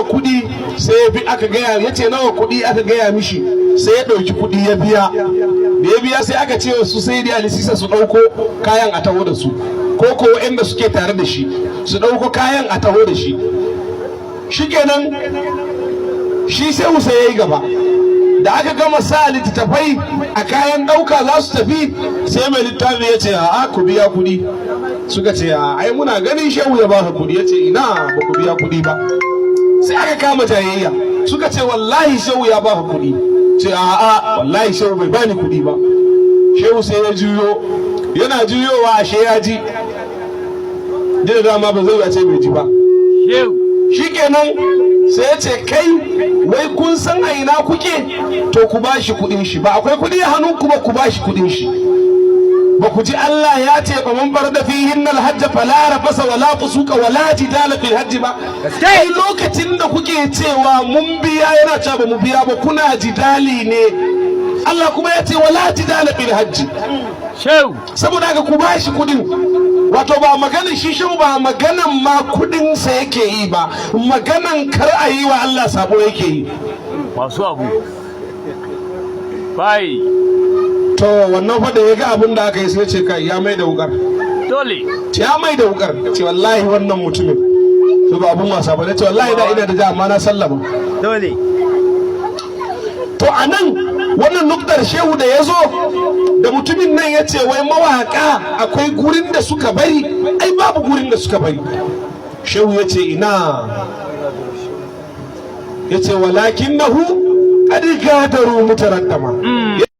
kuɗi sai ya bi aka gaya ya ce nawa kuɗi aka gaya mishi sai ya ɗauki kuɗi ya biya da ya biya sai aka ce su sai da alisisa su ɗauko kayan a taho da su ko ko waɗanda suke tare da shi su ɗauko kayan a taho da shi shikenan shi sai Musa ya yi gaba da aka gama sa littattafai a kayan ɗauka za su tafi sai mai littafi ya ce a ku biya kuɗi suka ce ai muna ganin shehu ya baka kuɗi ya ce ina ba ku biya kuɗi ba sai aka kama jayayya suka ce wallahi shehu ya baka kuɗi ce a'a wallahi shehu bai bani kuɗi ba shehu sai ya juyo yana juyowa ashe ya ji da dama ba zai ce bai ji ba shikenan sai ya ce kai wai kun san a ina kuke to ku bashi kuɗin shi ba akwai kuɗi a hannun ku ba ku bashi kuɗin shi ba ku ji Allah ya ce ba man bar da fihin alhajj fala rafasa wala fusuka wala jidala fil hajj ba kai lokacin da kuke cewa mun biya yana cewa ba mu biya ba kuna jidali ne Allah kuma ya ce wala jidala fil hajj saboda haka ku bashi kudin wato ba maganin shi ba maganan ma kudin sa yake yi ba maganan kar a yi wa Allah sabo yake yi masu abu bai to wannan fa da ya ga abin da aka yi sai ce kai ya mai da wukar dole ya mai da wukar ce wallahi wannan mutumin to ba abun wasa ba ce wallahi da ina da ja amma na sallama dole to anan wannan nuktar shehu da ya zo da mutumin nan ya ce wai mawaka akwai gurin da suka bari ai babu gurin da suka bari shehu ya ce ina ya ce walakin nahu qad gadaru mutaraddama